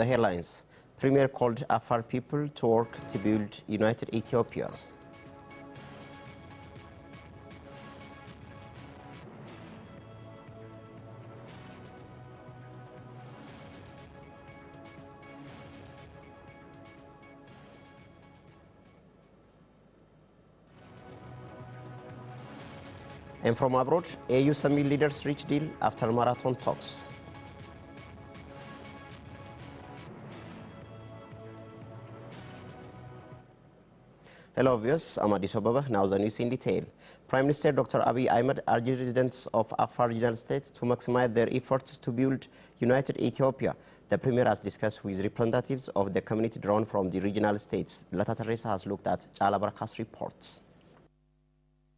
The headlines. Premier called Afar people to work to build united Ethiopia. And from abroad, AU summit leaders reach deal after marathon talks. Hello viewers, I'm Addis Ababa. Now the news in detail. Prime Minister Dr. Abiy Ahmed urged residents of Afar regional state to maximize their efforts to build united Ethiopia. The Premier has discussed with representatives of the community drawn from the regional states. Lata Teresa has looked at Chala Baraka's reports.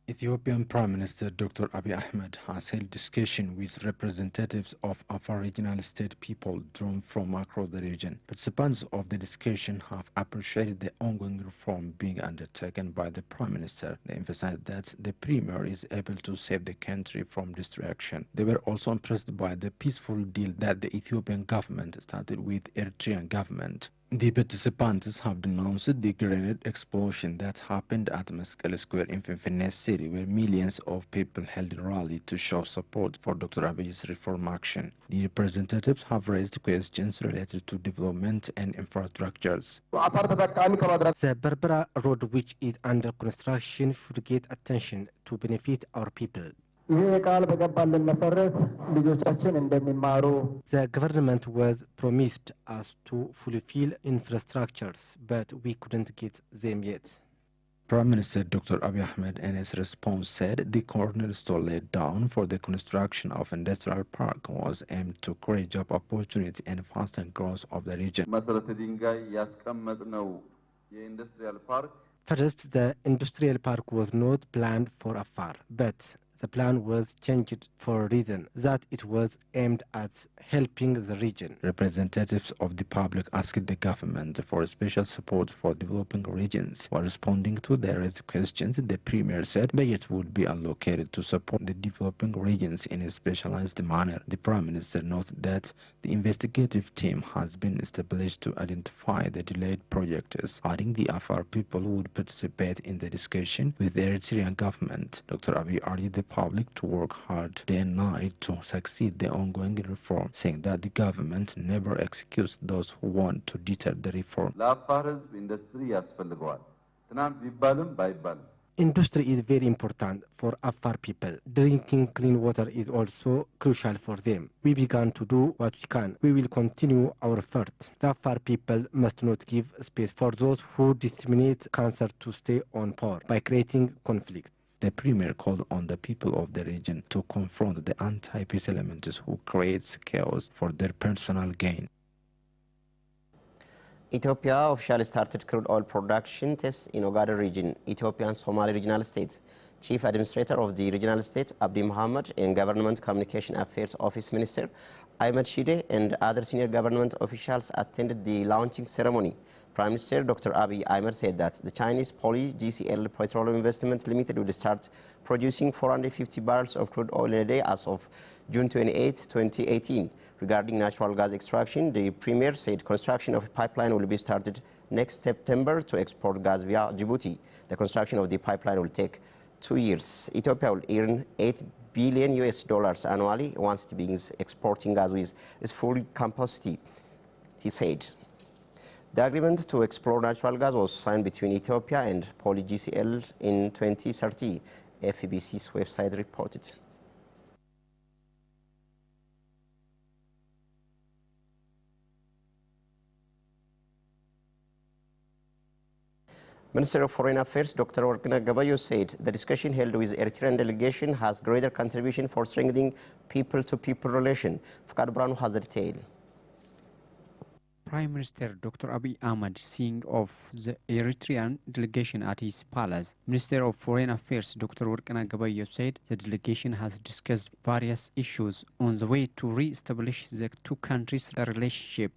Ethiopian Prime Minister Dr. Abiy Ahmed has held discussion with representatives of Afar regional state people drawn from across the region. Participants of the discussion have appreciated the ongoing reform being undertaken by the Prime Minister. They emphasized that the Premier is able to save the country from destruction. They were also impressed by the peaceful deal that the Ethiopian government started with Eritrean government. The participants have denounced the grenade explosion that happened at Meskel Square in Finfinne City, where millions of people held a rally to show support for Dr. Abiy's reform action. The representatives have raised questions related to development and infrastructures. The Berbera road, which is under construction, should get attention to benefit our people. The government was promised us to fulfill infrastructures, but we couldn't get them yet. Prime Minister Dr. Abiy Ahmed in his response said the cornerstone laid down for the construction of industrial park was aimed to create job opportunity and faster growth of the region. First, the industrial park was not planned for Afar, but the plan was changed for a reason, that it was aimed at helping the region. Representatives of the public asked the government for special support for developing regions. While responding to their raised questions, the Premier said budget would be allocated to support the developing regions in a specialized manner. The Prime Minister noted that the investigative team has been established to identify the delayed projects, adding the Afar people would participate in the discussion with the Eritrean government. Dr. Abiy urged the public to work hard day and night to succeed the ongoing reform, saying that the government never executes those who want to deter the reform. Industry is very important for Afar people. Drinking clean water is also crucial for them. We began to do what we can. We will continue our effort. The Afar people must not give space for those who disseminate cancer to stay on power by creating conflict. The Premier called on the people of the region to confront the anti-peace elements who create chaos for their personal gain. Ethiopia officially started crude oil production tests in Ogaden region, Ethiopia and Somali regional states. Chief Administrator of the regional state, Abdi Mohammed, and Government Communication Affairs Office Minister, Ahmed Shide, and other senior government officials attended the launching ceremony. Prime Minister Dr. Abiy Ahmed said that the Chinese Poly GCL Petroleum Investment Limited will start producing 450 barrels of crude oil in a day as of June 28, 2018. Regarding natural gas extraction, the Premier said construction of a pipeline will be started next September to export gas via Djibouti. The construction of the pipeline will take 2 years. Ethiopia will earn $8 billion annually once it begins exporting gas with its full capacity, he said. The agreement to explore natural gas was signed between Ethiopia and Poly GCL in 2030, FEBC's website reported. Minister of Foreign Affairs Dr. Workneh Gabayo said the discussion held with Eritrean delegation has greater contribution for strengthening people-to-people relation. Fukad Branu has the detail. Prime Minister Dr. Abiy Ahmed seeing off the Eritrean delegation at his palace. Minister of Foreign Affairs Dr. Workneh Gabayo said the delegation has discussed various issues on the way to re-establish the two countries' relationship.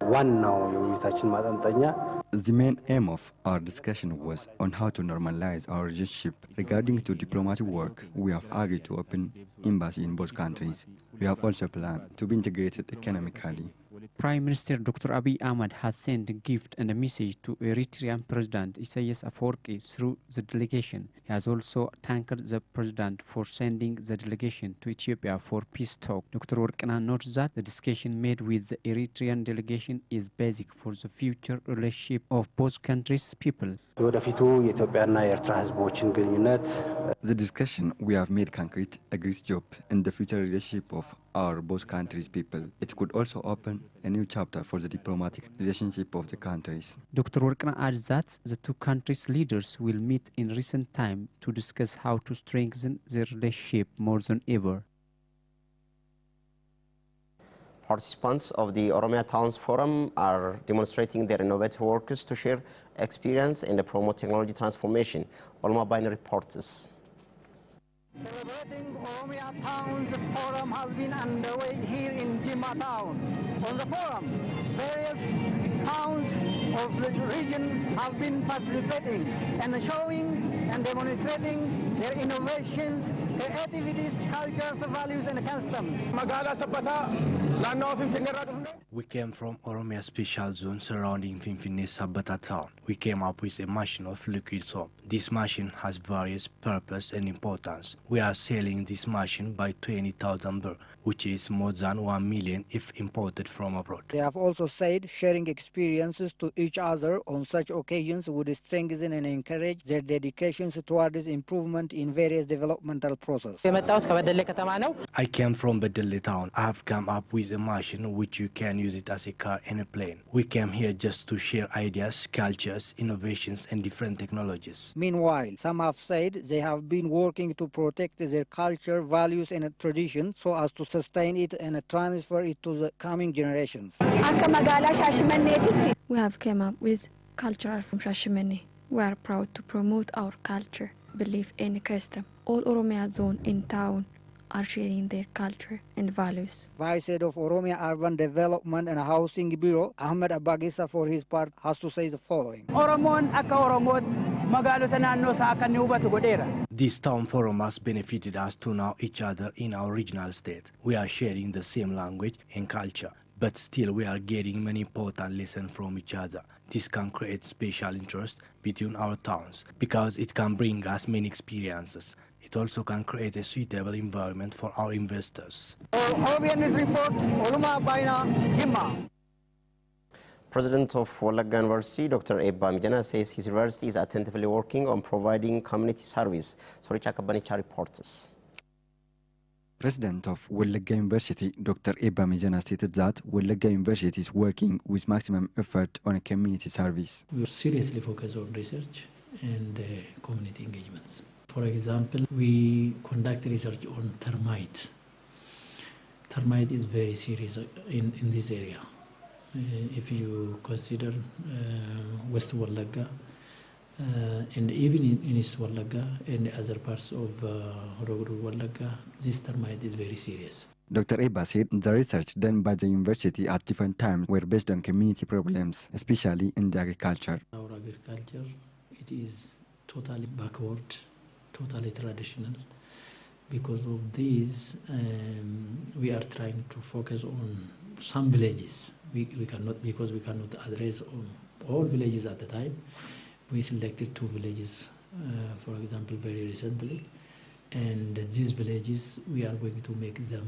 The main aim of our discussion was on how to normalize our relationship. Regarding to diplomatic work, we have agreed to open embassy in both countries. We have also planned to be integrated economically. Prime Minister Dr. Abiy Ahmed has sent a gift and a message to Eritrean President Isaias Afwerki through the delegation. He has also thanked the President for sending the delegation to Ethiopia for peace talk. Dr. Workana notes that the discussion made with the Eritrean delegation is basic for the future relationship of both countries' people. The discussion we have made concrete a great job in the future relationship of our both countries' people. It could also open a new chapter for the diplomatic relationship of the countries. Dr. Workana adds that the two countries' leaders will meet in recent time to discuss how to strengthen their relationship more than ever. Participants of the Oromia Towns Forum are demonstrating their innovative works to share experience and promote technology transformation. Olma Bainer reports. Celebrating Oromia Towns Forum has been underway here in Jimma Town. On the forum, various towns of the region have been participating and showing and demonstrating their innovations, creativities, cultures, values and customs. We came from Oromia Special Zone surrounding Finfinne Sabata town. We came up with a machine of liquid soap. This machine has various purpose and importance. We are selling this machine by 20,000 birr, which is more than 1 million if imported from abroad. They have also said sharing experiences to each other on such occasions would strengthen and encourage their dedications towards improvement in various developmental processes. I came from Bedele town. I have come up with a machine which you can use it as a car and a plane. We came here just to share ideas, cultures, innovations and different technologies. Meanwhile, some have said they have been working to protect their culture, values and tradition so as to sustain it and transfer it to the coming generations. We have come up with culture from Shashamene. We are proud to promote our culture, belief and custom. All Oromia zone in town are sharing their culture and values. Vice Head of Oromia Urban Development and Housing Bureau, Ahmed Abagisa, for his part, has to say the following. This town forum has benefited us to know each other in our regional state. We are sharing the same language and culture, but still we are getting many important lessons from each other. This can create special interest between our towns because it can bring us many experiences. It also can create a suitable environment for our investors. President of Wolaga University, Dr. Ebba Mijana, says his university is attentively working on providing community service. Soricha Kabanicha reports. President of Wolaga University, Dr. Ebba Mijana, stated that Wolaga University is working with maximum effort on a community service. We seriously focus on research and community engagements. For example, we conduct research on termites. Termite is very serious in this area. If you consider West Wolaga and even in East Wolaga and other parts of Horogoro Wolaga, this termite is very serious. Dr. Ebba said the research done by the university at different times were based on community problems, especially in the agriculture. Our agriculture, it is totally backward, totally traditional. Because of this, we are trying to focus on some villages. We cannot, because we cannot address all villages at the time. We selected 2 villages, for example, very recently. And these villages, we are going to make them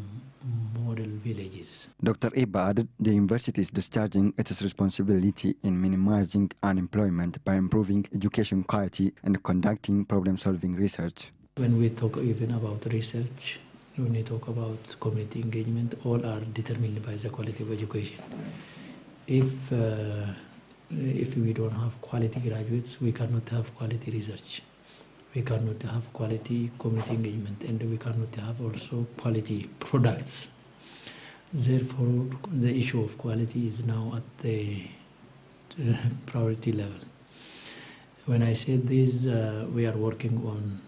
model villages. Dr. Ebba added the university is discharging its responsibility in minimizing unemployment by improving education quality and conducting problem-solving research. When we talk even about research, when we talk about community engagement, all are determined by the quality of education. If we don't have quality graduates, we cannot have quality research. We cannot have quality community engagement, and we cannot have also quality products. Therefore, the issue of quality is now at the priority level. When I said this, we are working on,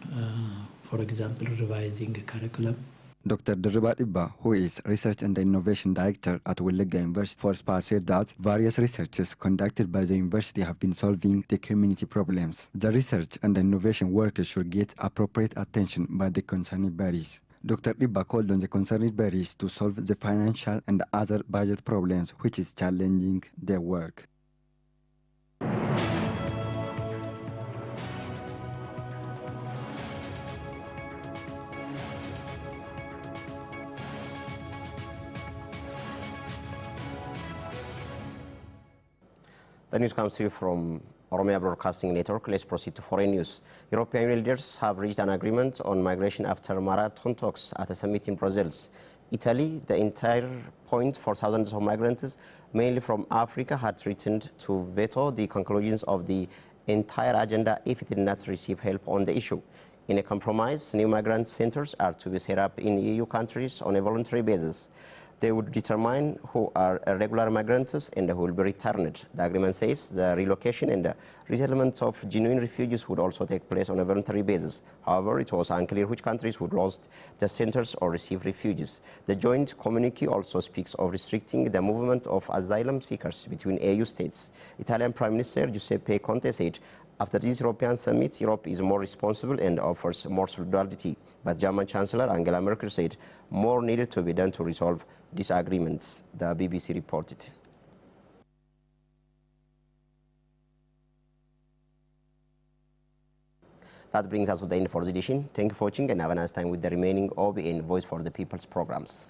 for example, revising the curriculum. Dr. Deriba Ibba, who is Research and Innovation Director at Wolaga University for SPAR, said that various researches conducted by the university have been solving the community problems. The research and innovation workers should get appropriate attention by the concerned bodies. Dr. Dibba called on the concerned bodies to solve the financial and other budget problems which is challenging their work. The news comes to you from Oromia Broadcasting Network. Let's proceed to foreign news. European leaders have reached an agreement on migration after marathon talks at a summit in Brussels. Italy, the entire point for thousands of migrants, mainly from Africa, had threatened to veto the conclusions of the entire agenda if it did not receive help on the issue. In a compromise, new migrant centers are to be set up in EU countries on a voluntary basis. They would determine who are irregular migrants and who will be returned. The agreement says the relocation and the resettlement of genuine refugees would also take place on a voluntary basis. However, it was unclear which countries would host the centers or receive refugees. The joint communique also speaks of restricting the movement of asylum seekers between EU states. Italian Prime Minister Giuseppe Conte said, after this European summit, Europe is more responsible and offers more solidarity. But German Chancellor Angela Merkel said more needed to be done to resolve disagreements, the BBC reported. That brings us to the end for this edition. Thank you for watching and have a nice time with the remaining OBN Voice for the People's programs.